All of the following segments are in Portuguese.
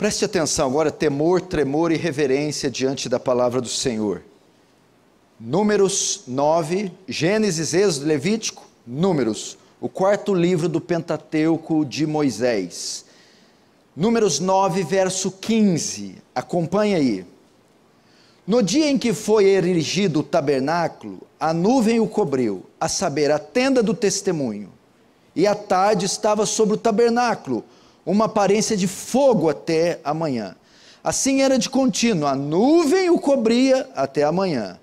Preste atenção agora, temor, tremor e reverência diante da palavra do Senhor. Números 9, Gênesis, Êxodo, Levítico, Números, o quarto livro do Pentateuco de Moisés. Números 9, verso 15, acompanha aí. No dia em que foi erigido o tabernáculo, a nuvem o cobriu, a saber, a tenda do testemunho. E à tarde estava sobre o tabernáculo uma aparência de fogo até a manhã. Assim era de contínuo, a nuvem o cobria até a manhã.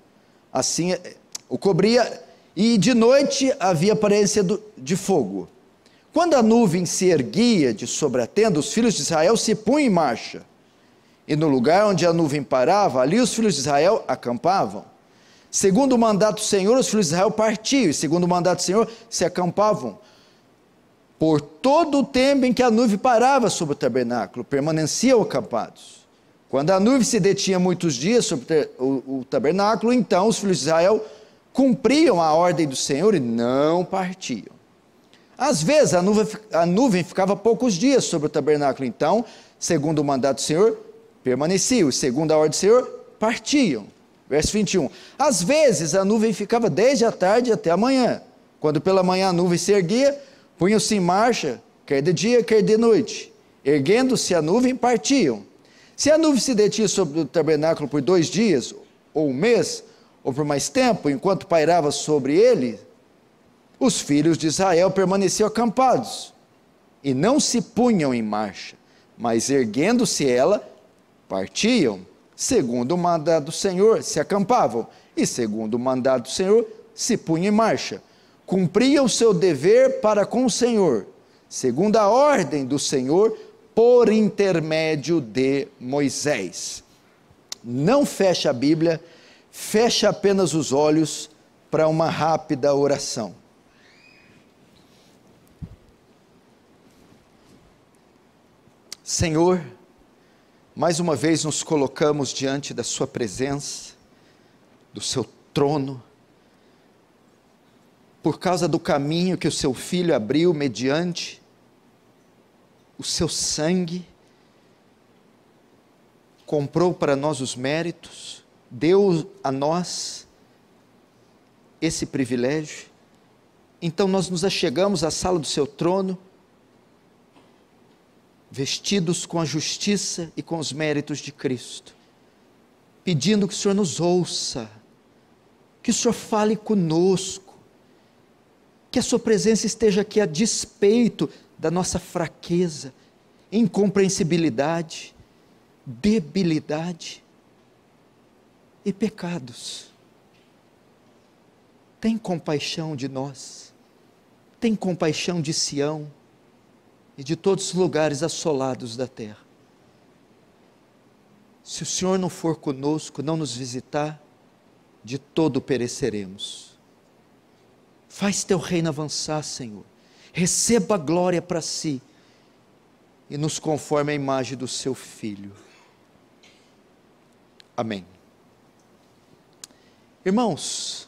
Assim o cobria, e de noite havia aparência de fogo. Quando a nuvem se erguia de sobre a tenda, os filhos de Israel se punham em marcha. E no lugar onde a nuvem parava, ali os filhos de Israel acampavam. Segundo o mandato do Senhor, os filhos de Israel partiam, e segundo o mandato do Senhor, se acampavam. Por todo o tempo em que a nuvem parava sobre o tabernáculo, permaneciam acampados. Quando a nuvem se detinha muitos dias sobre o tabernáculo, então os filhos de Israel cumpriam a ordem do Senhor e não partiam. Às vezes a nuvem ficava poucos dias sobre o tabernáculo, então, segundo o mandato do Senhor, permaneciam, segundo a ordem do Senhor, partiam. Verso 21. Às vezes a nuvem ficava desde a tarde até a manhã. Quando pela manhã a nuvem se erguia, punham-se em marcha, quer de dia, quer de noite. Erguendo-se a nuvem, partiam. Se a nuvem se detinha sobre o tabernáculo por 2 dias, ou 1 mês, ou por mais tempo, enquanto pairava sobre ele, os filhos de Israel permaneciam acampados, e não se punham em marcha, mas erguendo-se ela, partiam, segundo o mandado do Senhor, se acampavam, e segundo o mandado do Senhor, se punham em marcha. Cumpriam o seu dever para com o Senhor, segundo a ordem do Senhor, por intermédio de Moisés. Não fecha a Bíblia, fecha apenas os olhos para uma rápida oração. Senhor, mais uma vez nos colocamos diante da sua presença, do seu trono, por causa do caminho que o seu Filho abriu mediante o seu sangue, comprou para nós os méritos, deu a nós esse privilégio. Então nós nos achegamos à sala do seu trono, vestidos com a justiça e com os méritos de Cristo, pedindo que o Senhor nos ouça, que o Senhor fale conosco, que a sua presença esteja aqui a despeito da nossa fraqueza, incompreensibilidade, debilidade e pecados. Tem compaixão de nós, tem compaixão de Sião e de todos os lugares assolados da terra. Se o Senhor não for conosco, não nos visitar, de todo pereceremos. Faz teu reino avançar, Senhor. Receba a glória para si e nos conforme a imagem do seu Filho. Amém. Irmãos,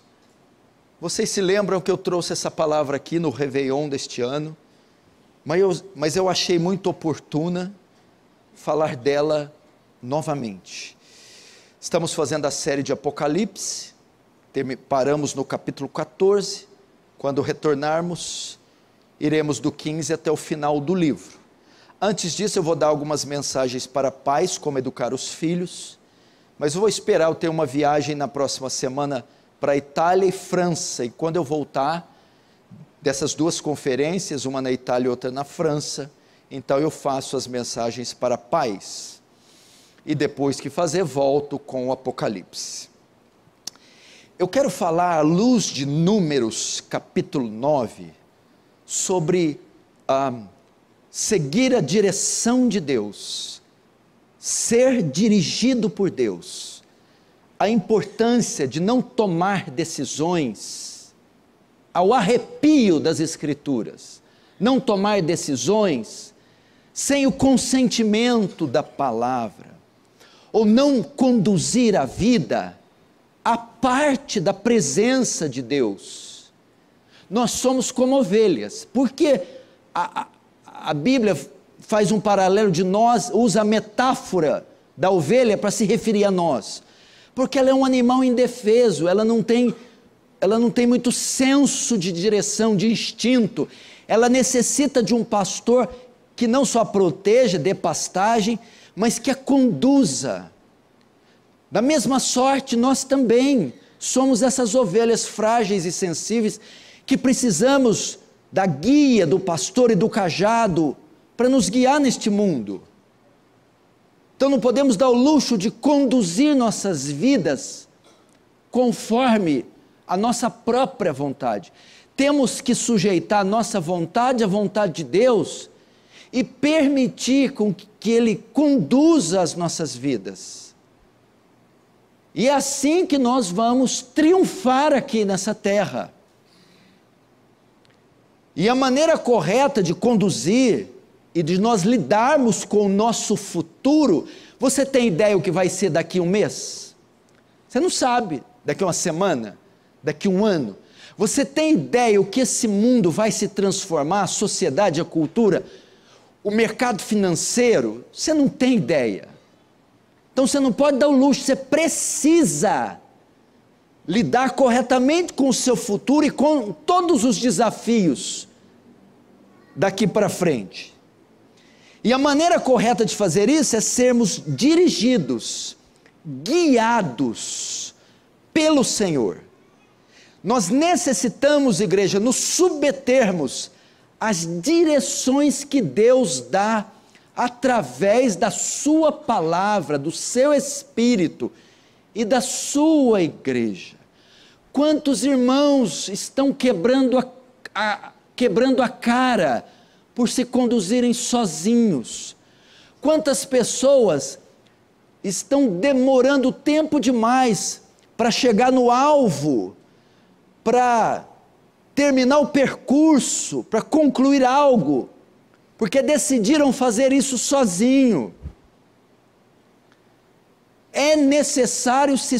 vocês se lembram que eu trouxe essa palavra aqui no Réveillon deste ano, mas eu achei muito oportuna falar dela novamente. Estamos fazendo a série de Apocalipse, paramos no capítulo 14, quando retornarmos, iremos do 15 até o final do livro. Antes disso eu vou dar algumas mensagens para pais, como educar os filhos, mas eu vou esperar, eu tenho uma viagem na próxima semana para Itália e França, e quando eu voltar dessas 2 conferências, uma na Itália e outra na França, então eu faço as mensagens para pais, e depois que fazer, volto com o Apocalipse. Eu quero falar à luz de Números, capítulo 9, sobre seguir a direção de Deus, ser dirigido por Deus, a importância de não tomar decisões ao arrepio das Escrituras, não tomar decisões sem o consentimento da palavra, ou não conduzir a vida a parte da presença de Deus. Nós somos como ovelhas, porque a Bíblia faz um paralelo de nós, usa a metáfora da ovelha para se referir a nós, porque ela é um animal indefeso, ela não tem muito senso de direção, de instinto, ela necessita de um pastor que não só proteja, dê pastagem, mas que a conduza. Da mesma sorte, nós também somos essas ovelhas frágeis e sensíveis, que precisamos da guia do pastor e do cajado, para nos guiar neste mundo. Então não podemos dar o luxo de conduzir nossas vidas conforme a nossa própria vontade. Temos que sujeitar a nossa vontade à vontade de Deus e permitir com que Ele conduza as nossas vidas. E é assim que nós vamos triunfar aqui nessa terra. E a maneira correta de conduzir e de nós lidarmos com o nosso futuro, você tem ideia o que vai ser daqui a um mês? Você não sabe, daqui a uma semana, daqui a um ano. Você tem ideia o que esse mundo vai se transformar, a sociedade, a cultura, o mercado financeiro? Você não tem ideia. Então você não pode dar o luxo, você precisa lidar corretamente com o seu futuro e com todos os desafios daqui para frente. E a maneira correta de fazer isso é sermos dirigidos, guiados pelo Senhor. Nós necessitamos, igreja, nos submetermos às direções que Deus dá através da sua palavra, do seu Espírito e da sua igreja. Quantos irmãos estão quebrando a cara por se conduzirem sozinhos? Quantas pessoas estão demorando tempo demais para chegar no alvo, para terminar o percurso, para concluir algo, porque decidiram fazer isso sozinho. É necessário se